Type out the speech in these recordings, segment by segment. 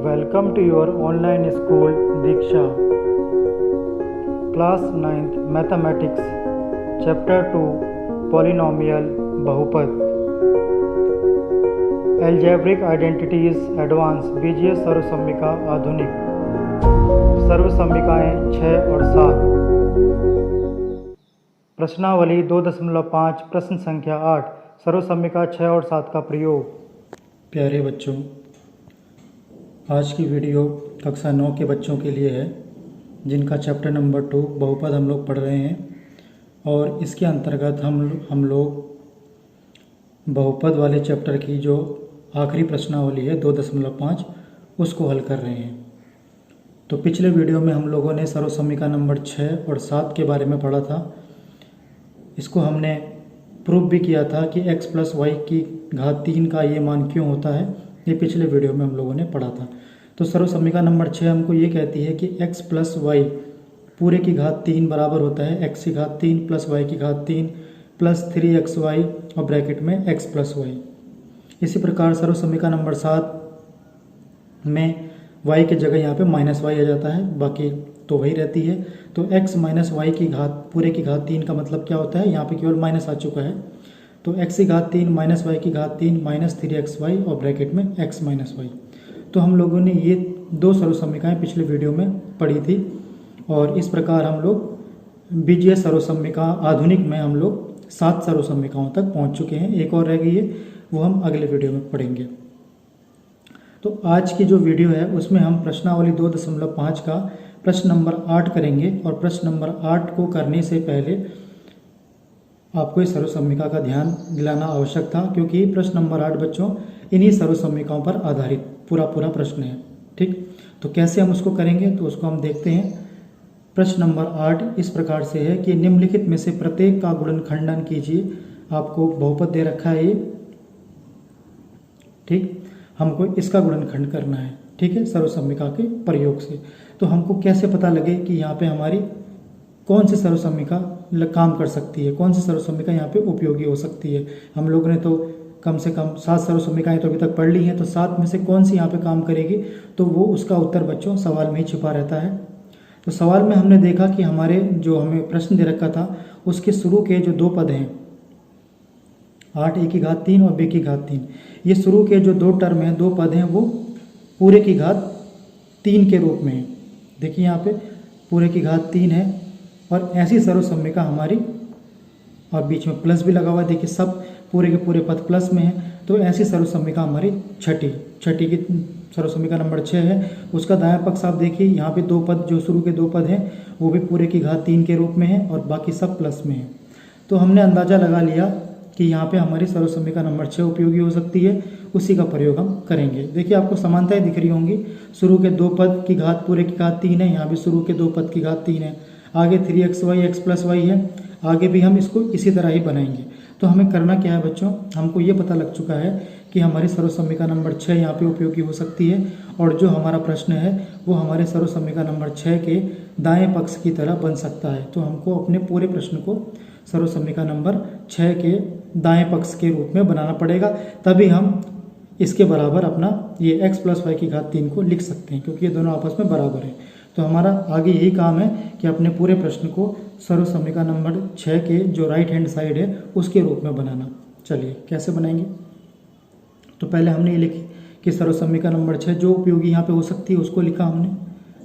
Welcome to your online school Diksha. Class 9th Mathematics Chapter 2 Polynomial बहुपद. Algebraic Identities Advanced बीजीय सर्वसम्मिका आधुनिक. सर्वसम्मिकाएँ 6 और 7. प्रश्नावली 2.5 प्रश्न संख्या 8 सर्वसम्मिका 6 और 7 का प्रयोग. प्यारे बच्चों, आज की वीडियो कक्षा 9 के बच्चों के लिए है जिनका चैप्टर नंबर 2 बहुपद हम लोग पढ़ रहे हैं और इसके अंतर्गत हम लोग बहुपद वाले चैप्टर की जो आखिरी प्रश्नावली है 2.5 उसको हल कर रहे हैं. तो पिछले वीडियो में हम लोगों ने सर्वसम्मिका नंबर 6 और 7 के बारे में पढ़ा था. इसको हमने प्रूव भी किया था कि x + y की घात 3 का ये मान क्यों होता है. ये पिछले वीडियो में हम लोगों ने पढ़ा था. तो सर्वसम्मिका नंबर 6 हमको ये कहती है कि x + y पूरे की घात 3 बराबर होता है x की घात 3 + y की घात 3 + 3xy और ब्रैकेट में x + y. इसी प्रकार सर्वसम्मिका नंबर 7 में y की जगह यहाँ पे -y आ जाता है, बाकी तो वही रहती है. तो x - y की घात पूरे की घात 3 का मतलब क्या होता है, यहाँ पे केवल माइनस आ चुका है. तो x की घात 3 - y की घात 3 - 3xy और ब्रैकेट में x - y. तो हम लोगों ने ये दो सर्वसम्मिकाएं पिछले वीडियो में पढ़ी थी और इस प्रकार हम लोग बीजीय सर्वसम्मिका आधुनिक में हम लोग 7 सर्वसम्मिकाओं तक पहुंच चुके हैं. एक और रह गई है, वो हम अगले वीडियो में पढ़ेंगे. तो आज की जो वीडियो है उसमें हम प्रश्नावली 2.5 का प्रश्न नंबर 8 करेंगे और प्रश्न नंबर 8 को करने से पहले आपको इस सर्वसम्मिका का ध्यान दिलाना आवश्यक था, क्योंकि प्रश्न नंबर 8 बच्चों इन्हीं सर्वसम्मिकाओं पर आधारित पूरा प्रश्न है. ठीक, तो कैसे हम उसको करेंगे तो उसको हम देखते हैं. प्रश्न नंबर 8 इस प्रकार से है कि निम्नलिखित में से प्रत्येक का गुणनखंडन कीजिए. आपको बहुपद दे रखा है ये. ठीक, हमको इसका गुणनखंड करना है. ठीक है, सर्वसम्मिका के प्रयोग से. तो हमको कैसे पता लगे कि यहाँ पे हमारी कौन सी सर्वसम्मिका काम कर सकती है, कौन सी सर्वसम्मिका यहाँ पे उपयोगी हो सकती है. हम लोगों ने तो कम से कम 7 सर्वसम्मिकाएं तो अभी तक पढ़ ली हैं, तो 7 में से कौन सी यहाँ पे काम करेगी, तो वो उसका उत्तर बच्चों सवाल में ही छिपा रहता है. तो सवाल में हमने देखा कि हमारे जो हमें प्रश्न दे रखा था उसके शुरू के जो 2 पद हैं 8 a की घात 3 और b की घात 3, ये शुरू के जो 2 टर्म हैं 2 पद हैं वो पूरे की घात 3 के रूप में है. देखिए यहाँ पे पूरे की घात 3 है और ऐसी सर्वसम्मिका हमारी, और बीच में प्लस भी लगा हुआ है. देखिए सब पूरे के पूरे पद प्लस में है. तो ऐसी सर्वसम्मिका हमारी छठी की सर्वसम्मिका नंबर 6 है. उसका दायां पक्ष आप देखिए, यहाँ पे 2 पद जो शुरू के 2 पद हैं वो भी पूरे की घात 3 के रूप में है और बाकी सब प्लस में है. तो हमने अंदाज़ा लगा लिया कि यहाँ पे हमारी सर्वसम्मिका नंबर 6 उपयोगी हो सकती है. उसी का प्रयोग हम करेंगे. देखिए आपको समानताएं दिख रही होंगी. शुरू के 2 पद की घात पूरे की घात 3 है, यहाँ भी शुरू के 2 पद की घात 3 है. आगे 3xy x + y है, आगे भी हम इसको इसी तरह ही बनाएंगे. तो हमें करना क्या है बच्चों, हमको ये पता लग चुका है कि हमारी सर्वसम्मिका नंबर 6 यहाँ पे उपयोगी हो सकती है और जो हमारा प्रश्न है वो हमारे सर्वसम्मिका नंबर 6 के दाएं पक्ष की तरह बन सकता है. तो हमको अपने पूरे प्रश्न को सर्वसम्मिका नंबर 6 के दाएं पक्ष के रूप में बनाना पड़ेगा, तभी हम इसके बराबर अपना ये x + y की घात 3 को लिख सकते हैं, क्योंकि ये दोनों आपस में बराबर हैं. तो हमारा आगे यही काम है कि अपने पूरे प्रश्न को सर्वसम्मिका नंबर 6 के जो राइट हैंड साइड है उसके रूप में बनाना. चलिए कैसे बनाएंगे. तो पहले हमने ये लिखी कि सर्वसम्मिका नंबर 6 जो उपयोगी यहाँ पे हो सकती है उसको लिखा हमने.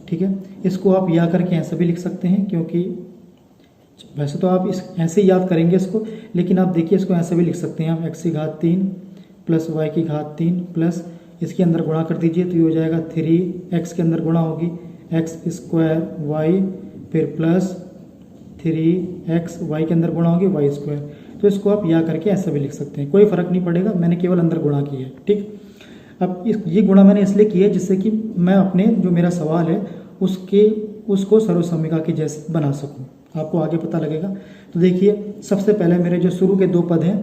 ठीक है, इसको आप या करके ऐसे भी लिख सकते हैं, क्योंकि वैसे तो आप इस ऐसे याद करेंगे इसको, लेकिन आप देखिए इसको ऐसे भी लिख सकते हैं. आप x की घात 3 + y की घात 3 प्लस इसके अंदर गुणा कर दीजिए तो ये हो जाएगा 3x के अंदर गुणा होगी x² y फिर प्लस 3x y के अंदर गुणा होगी y². तो इसको आप या करके ऐसे भी लिख सकते हैं, कोई फ़र्क नहीं पड़ेगा. मैंने केवल अंदर गुणा की है. ठीक, अब ये गुणा मैंने इसलिए की है जिससे कि मैं अपने जो मेरा सवाल है उसको सर्वसम्मिका के जैसे बना सकूं. आपको आगे पता लगेगा. तो देखिए सबसे पहले मेरे जो शुरू के 2 पद हैं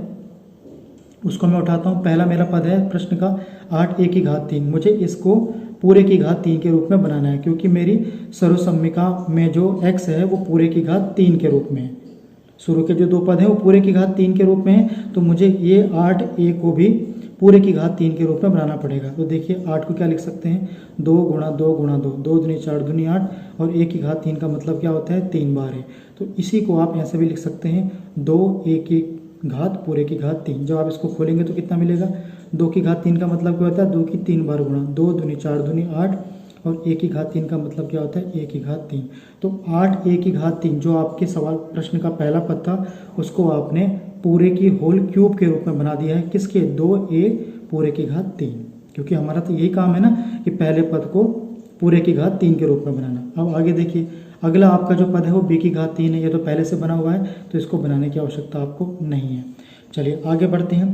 उसको मैं उठाता हूँ. पहला मेरा पद है प्रश्न का 8 a की घात 3. मुझे इसको पूरे की घात 3 के रूप में बनाना है, क्योंकि मेरी सर्वसम्मिका में जो x है वो पूरे की घात 3 के रूप में है. शुरू के जो 2 पद हैं वो पूरे की घात 3 के रूप में है. तो मुझे ये 8a को भी पूरे की घात 3 के रूप में बनाना पड़ेगा। तो देखिए 8 को क्या लिख सकते हैं, 2 गुणा 2 गुणा 2, 2 दूनी 4 दूनी 8, और a की घात 3 का मतलब क्या होता है, 3 बार है। तो इसी को आप ऐसे भी लिख सकते हैं, 2a की घात पूरे की घात 3। जब आप इसको खोलेंगे तो कितना मिलेगा, 2 की घात 3 का मतलब क्या होता है, 2 की 3 बार गुणा, 2 दूनी 4 दूनी 8, और a की घात 3 का मतलब क्या होता है, a की घात 3। तो 8 a की घात 3 जो आपके सवाल प्रश्न का पहला पद था, उसको आपने पूरे की होल क्यूब के रूप में बना दिया है। किसके, 2a पूरे की घात 3, क्योंकि हमारा तो यही काम है ना कि पहले पद को पूरे की घात 3 के रूप में बनाना। अब आगे देखिए, अगला आपका जो पद है वो b की घात 3 है, ये तो पहले से बना हुआ है, तो इसको बनाने की आवश्यकता आपको नहीं है। चलिए आगे बढ़ते हैं।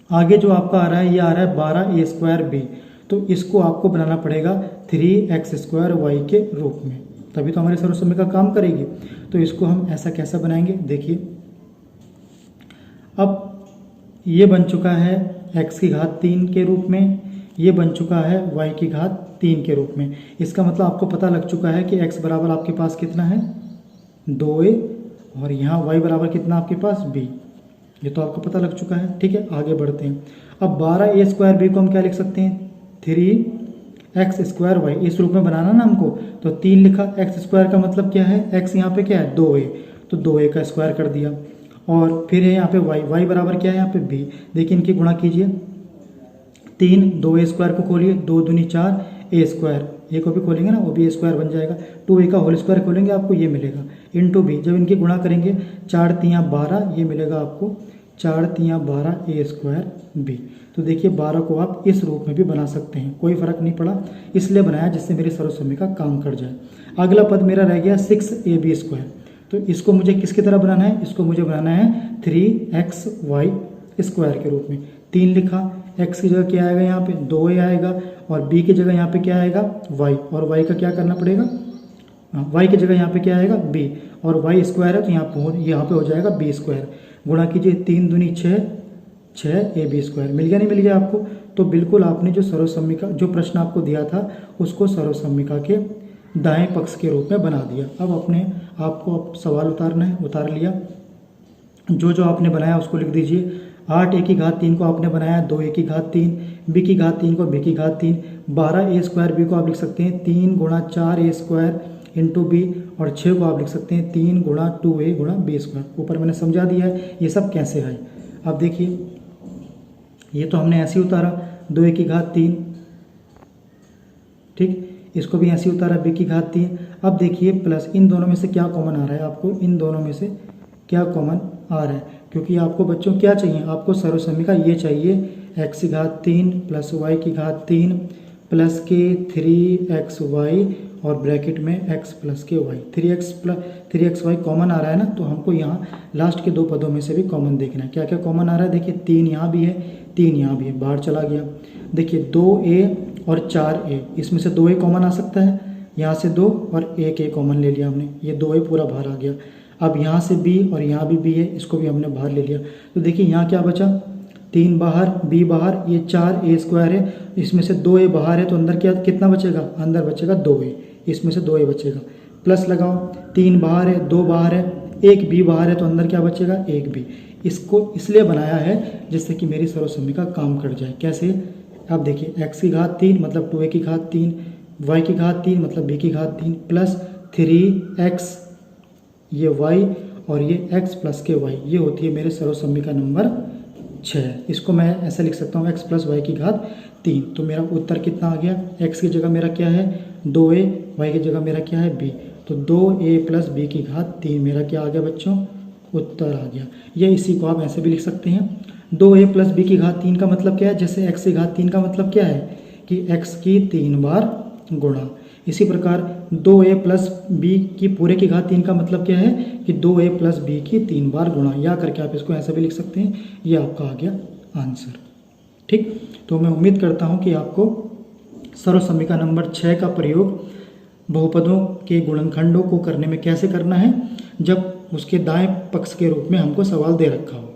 आगे जो आपका आ रहा है, ये आ रहा है 12a² b, तो इसको आपको बनाना पड़ेगा 3x² y के रूप में, तभी तो हमारे सर्वसम्य का काम करेगी। तो इसको हम ऐसा कैसा बनाएंगे, देखिए अब ये बन चुका है x की घात 3 के रूप में, ये बन चुका है y की घात 3 के रूप में। इसका मतलब आपको पता लग चुका है कि x बराबर आपके पास कितना है, 2a, और यहाँ y बराबर कितना आपके पास b, ये तो आपको पता लग चुका है। ठीक है, आगे बढ़ते हैं। अब 12a² b को हम क्या लिख सकते हैं, 3x² y, इस रूप में बनाना ना हमको, तो 3 लिखा, x² का मतलब क्या है, x यहाँ पे क्या है, 2a, तो 2a का स्क्वायर कर दिया, और फिर है यहाँ पे y बराबर क्या है यहाँ पे b। देखिए इनकी गुणा कीजिए, 3 2a² को खोलिए, 2 दूनी 4 a², ए को भी खोलेंगे ना, वो भी a² बन जाएगा, 2a का होल स्क्वायर खोलेंगे आपको ये मिलेगा, इंटू b, जब इनकी गुणा करेंगे 4 3 12, ये मिलेगा आपको 4 3 12 a²b। तो देखिए 12 को आप इस रूप में भी बना सकते हैं, कोई फर्क नहीं पड़ा, इसलिए बनाया जिससे मेरी सर्वसम्य का काम कर जाए। अगला पद मेरा रह गया 6ab², तो इसको मुझे किसकी तरह बनाना है, इसको मुझे बनाना है 3xy² के रूप में। 3 लिखा, x की जगह क्या आएगा यहाँ पे, 2a आएगा, और b की जगह यहाँ पे क्या आएगा, y, और y का क्या करना पड़ेगा, y की जगह यहाँ पे क्या आएगा, b, और y² है तो यहाँ पे हो जाएगा b²। गुणा कीजिए, 3 दूनी 6 6ab², मिल गया नहीं मिल गया आपको। तो बिल्कुल आपने जो सर्वसम्मिका, जो प्रश्न आपको दिया था उसको सर्वसम्मिका के दाएं पक्ष के रूप में बना दिया। अब अपने आपको अब सवाल उतारना है, उतार लिया, जो जो आपने बनाया उसको लिख दीजिए। 8a की घात 3 को आपने बनाया 2a की घात 3, b की घात 3 को b की घात 3, 12a² b को आप लिख सकते हैं 3 गुणा 4a² इंटू b, और 6 को आप लिख सकते हैं 3 गुणा 2a गुणा b²। ऊपर मैंने समझा दिया है ये सब कैसे है। अब देखिए ये तो हमने ऐसे ही उतारा, 2a की घात 3, ठीक, इसको भी ऐसे ही उतारा, b की घात 3। अब देखिए प्लस, इन दोनों में से क्या कॉमन आ रहा है, आपको इन दोनों में से क्या कॉमन आ रहा है, क्योंकि आपको बच्चों क्या चाहिए, आपको सर्वसम्मिका ये चाहिए, x की घात 3 प्लस y की घात 3 प्लस के 3xy, और ब्रैकेट में x प्लस के y, 3xy कॉमन आ रहा है ना, तो हमको यहाँ लास्ट के दो पदों में से भी कॉमन देखना है। क्या क्या कॉमन आ रहा है, देखिए 3 यहाँ भी है, 3 यहाँ भी है, बाहर चला गया। देखिए 2a और 4a, इसमें से 2a कॉमन आ सकता है, यहाँ से 2 और 1a कॉमन ले लिया हमने, ये 2a पूरा बाहर आ गया। अब यहाँ से b और यहाँ भी b है, इसको भी हमने बाहर ले लिया। तो देखिए यहाँ क्या बचा, 3 बाहर, b बाहर, ये 4a² है, इसमें से 2a बाहर है, तो अंदर क्या कितना बचेगा, अंदर बचेगा 2a, इसमें से 2a बचेगा। प्लस लगाओ, 3 बाहर है, 2 बाहर है, 1 b बाहर है, तो अंदर क्या बचेगा, 1 b। इसको इसलिए बनाया है जिससे कि मेरी सर्वसम्मिका काम कर जाए। कैसे, अब देखिए x की घात 3 मतलब 2a की घात 3, y की घात 3 मतलब b की घात 3, प्लस 3x ये y, और ये x प्लस के y, ये होती है मेरे सर्वसम्मिका नंबर 6। इसको मैं ऐसे लिख सकता हूँ x प्लस y की घात 3। तो मेरा उत्तर कितना आ गया, x की जगह मेरा क्या है 2a, y की जगह मेरा क्या है b, तो 2a प्लस b की घात 3 मेरा क्या आ गया बच्चों, उत्तर आ गया। या इसी को आप ऐसे भी लिख सकते हैं, 2a प्लस b की घात 3 का मतलब क्या है, जैसे x की घात 3 का मतलब क्या है कि x की 3 बार गुणा। इसी प्रकार 2a प्लस b की पूरे की घात 3 का मतलब क्या है कि 2a प्लस b की 3 बार गुणा। या करके आप इसको ऐसे भी लिख सकते हैं, ये आपका आ गया आंसर। ठीक, तो मैं उम्मीद करता हूँ कि आपको सर्वसम्मिका नंबर 6 का प्रयोग बहुपदों के गुणनखंडों को करने में कैसे करना है, जब उसके दाएं पक्ष के रूप में हमको सवाल दे रखा हो,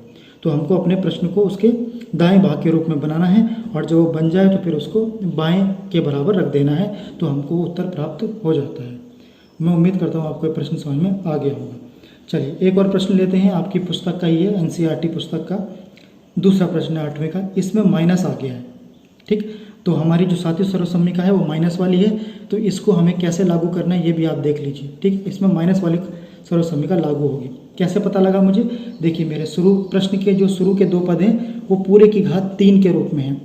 तो हमको अपने प्रश्न को उसके दाएं भाग के रूप में बनाना है, और जब वो बन जाए तो फिर उसको बाएं के बराबर रख देना है, तो हमको उत्तर प्राप्त हो जाता है। मैं उम्मीद करता हूँ आपको ये प्रश्न समझ में आ गया होगा। चलिए एक और प्रश्न लेते हैं, आपकी पुस्तक का ही है, NCERT पुस्तक का। दूसरा प्रश्न है 8वें का, इसमें माइनस आ गया है। ठीक, तो हमारी जो सातवीं सर्वसम्मिका है वो माइनस वाली है, तो इसको हमें कैसे लागू करना है ये भी आप देख लीजिए। ठीक, इसमें माइनस वाली सर्वसम्मिका लागू होगी। कैसे पता लगा मुझे? देखिए मेरे प्रश्न के जो शुरू के 2 पद हैं वो पूरे की घात 3 के रूप में हैं।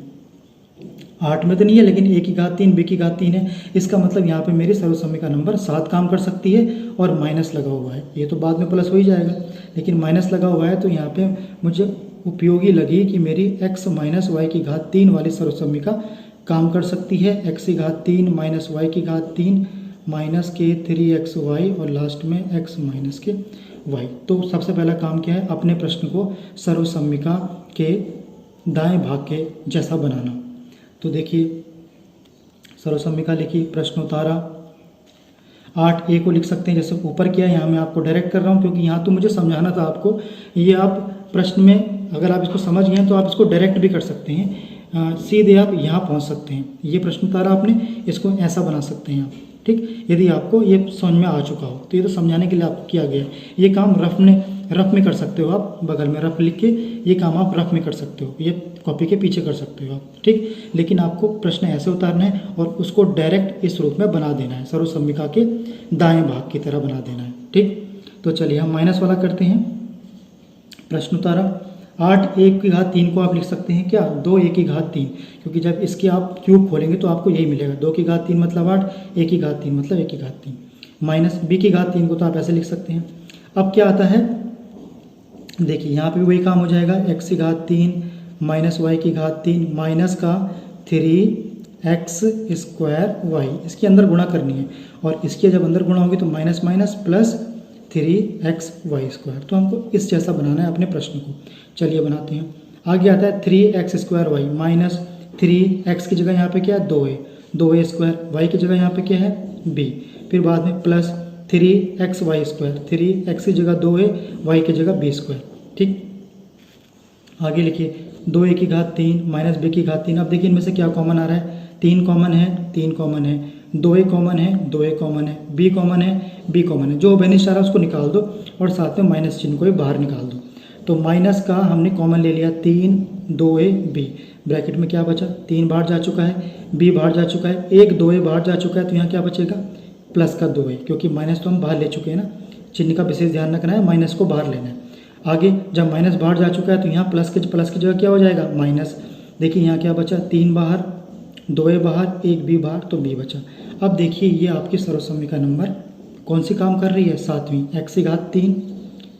8 में तो नहीं है, लेकिन a की घात 3 b की घात 3 है। इसका मतलब यहाँ पे मेरी सर्वसम्मिका नंबर 7 काम कर सकती है, और माइनस लगा हुआ है। ये तो बाद में प्लस हो ही जाएगा, लेकिन माइनस लगा हुआ है तो यहाँ पे मुझे उपयोगी लगी कि मेरी x माइनस वाई की घात 3 वाली सर्वसम्मिका काम कर सकती है। x की घात 3 माइनस वाई की घात 3 माइनस के 3xy और लास्ट में x माइनस के y। तो सबसे पहला काम क्या है? अपने प्रश्न को सर्वसम्मिका के दाएं भाग के जैसा बनाना। तो देखिए सर्वसम्मिका लिखी, प्रश्न उतारा। 8a को लिख सकते हैं जैसे ऊपर किया, यहाँ मैं आपको डायरेक्ट कर रहा हूँ क्योंकि यहाँ तो मुझे समझाना था आपको। ये आप प्रश्न में अगर आप इसको समझ गए तो आप इसको डायरेक्ट भी कर सकते हैं, सीधे आप यहाँ पहुँच सकते हैं। ये प्रश्न उतारा आपने, इसको ऐसा बना सकते हैं आप। ठीक, यदि आपको ये समझ में आ चुका हो तो ये तो समझाने के लिए आपको किया गया है। ये काम रफ में कर सकते हो आप, बगल में रफ लिख के ये काम आप रफ में कर सकते हो, ये कॉपी के पीछे कर सकते हो आप। ठीक, लेकिन आपको प्रश्न ऐसे उतारना है और उसको डायरेक्ट इस रूप में बना देना है, सर्वसम्मिका के दाएं भाग की तरह बना देना है। ठीक, तो चलिए हम माइनस वाला करते हैं। प्रश्न उतारा। 8a की घात 3 को आप लिख सकते हैं क्या? 2a की घात 3, क्योंकि जब इसके आप क्यूब खोलेंगे तो आपको यही मिलेगा। 2 की घात 3 मतलब 8, a की घात 3 मतलब a की घात 3, माइनस b की घात 3 को तो आप ऐसे लिख सकते हैं। अब क्या आता है? देखिए यहाँ पे भी वही काम हो जाएगा, x की घात 3 माइनस y की घात 3 माइनस का 3x स्क्वायर y, इसके अंदर गुणा करनी है, और इसके जब अंदर गुणा होगी तो minus minus plus 3xy square. तो हमको इस जैसा बनाना है अपने प्रश्न को। चलिए बनाते हैं। आगे आता है 3x square Y minus 3x की जगह यहाँ पे क्या है? 2a स्क्वायर, y की जगह यहाँ पे क्या है? b, फिर बाद में प्लस 3xy स्क्वायर, 3x की जगह 2a, y की जगह b स्क्वायर। ठीक, आगे लिखिए 2a की घात 3 माइनस b की घात 3। अब देखिए इनमें से क्या कॉमन आ रहा है? 3 कॉमन है, 3 कॉमन है, 2a कॉमन है, 2a कॉमन है, b कॉमन है, b कॉमन है। जो बेनिश आ रहा है उसको निकाल दो और साथ में माइनस चिन्ह को भी बाहर निकाल दो। तो माइनस का हमने कॉमन ले लिया 3 2a b, ब्रैकेट में क्या बचा? 3 बाहर जा चुका है, b बाहर जा चुका है, 1 2a बाहर जा चुका है, तो यहाँ क्या बचेगा? प्लस का 2a, क्योंकि माइनस तो हम बाहर ले चुके हैं ना। चिन्ह का विशेष ध्यान रखना है, माइनस को बाहर लेना है। आगे जब माइनस बाहर जा चुका है तो यहाँ प्लस की जगह क्या हो जाएगा? माइनस। देखिए यहाँ क्या बचा? 3 बाहर, 2a बाहर, 1 b बाहर, तो b बचा। अब देखिए ये आपकी सर्वसम्मिका नंबर कौन सी काम कर रही है? 7वीं। x की घात 3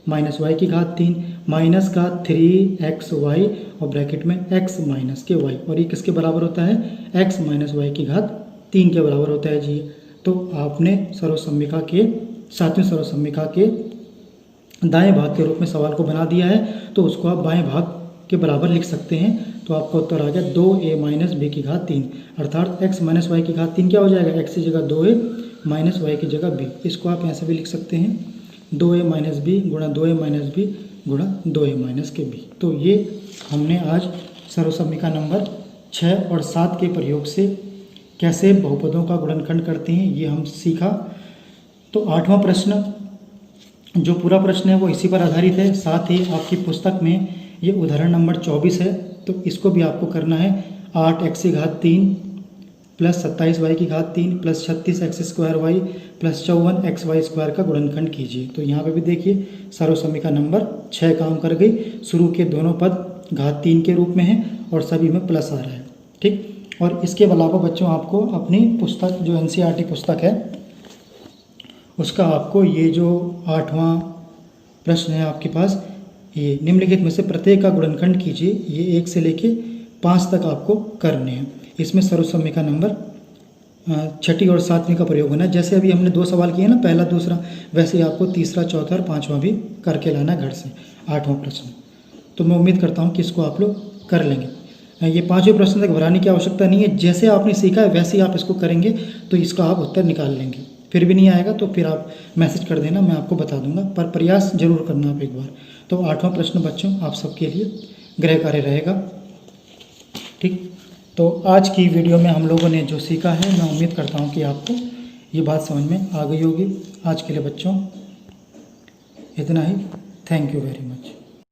माइनस y की घात 3 माइनस का 3xy और ब्रैकेट में x माइनस के y, और ये किसके बराबर होता है? x माइनस y की घात 3 के बराबर होता है जी। तो आपने सर्वसम्मिका के 7वीं सर्वसम्मिका के दाएं भाग के रूप में सवाल को बना दिया है, तो उसको आप बाएं भाग के बराबर लिख सकते हैं। तो आपका उत्तर आ गया 2a माइनस b की घात 3, अर्थात x माइनस y की घात 3 क्या हो जाएगा? x की जगह 2a माइनस y की जगह b। इसको आप ऐसे भी लिख सकते हैं 2a माइनस b गुणा 2a माइनस b गुणा 2a माइनस के b। तो ये हमने आज सर्वसम्मिका नंबर 6 और 7 के प्रयोग से कैसे बहुपदों का गुणनखंड करते हैं ये हम सीखा। तो 8वां प्रश्न, जो पूरा प्रश्न है वो इसी पर आधारित है। साथ ही आपकी पुस्तक में ये उदाहरण नंबर 24 है, तो इसको भी आपको करना है। 8x की घात 3 प्लस 27y की घात 3 plus 36x square y plus 54xy square का गुणनखंड कीजिए। तो यहाँ पे भी देखिए सर्वसम्मिका नंबर 6 काम कर गई। शुरू के दोनों पद घात 3 के रूप में हैं और सभी में प्लस आ रहा है। ठीक, और इसके अलावा बच्चों आपको अपनी पुस्तक जो NCERT पुस्तक है उसका आपको ये जो 8वां प्रश्न है आपके पास, ये निम्नलिखित में से प्रत्येक का गुणनखंड कीजिए। ये 1 से लेके 5 तक आपको करने हैं। इसमें सर्वसम्मिका नंबर 6ठी और 7वीं का प्रयोग होना है। जैसे अभी हमने 2 सवाल किए ना, पहला दूसरा, वैसे ही आपको तीसरा, चौथा और 5वां भी करके लाना घर से 8वां प्रश्न। तो मैं उम्मीद करता हूँ कि इसको आप लोग कर लेंगे। ये 5वें प्रश्न तक घबराने की आवश्यकता नहीं है। जैसे आपने सीखा है वैसे ही आप इसको करेंगे तो इसका आप उत्तर निकाल लेंगे। फिर भी नहीं आएगा तो फिर आप मैसेज कर देना, मैं आपको बता दूंगा, पर प्रयास जरूर करना आप एक बार। तो 8वां प्रश्न बच्चों आप सबके लिए गृह कार्य रहेगा। ठीक, तो आज की वीडियो में हम लोगों ने जो सीखा है, मैं उम्मीद करता हूँ कि आपको ये बात समझ में आ गई होगी। आज के लिए बच्चों इतना ही। Thank you very much.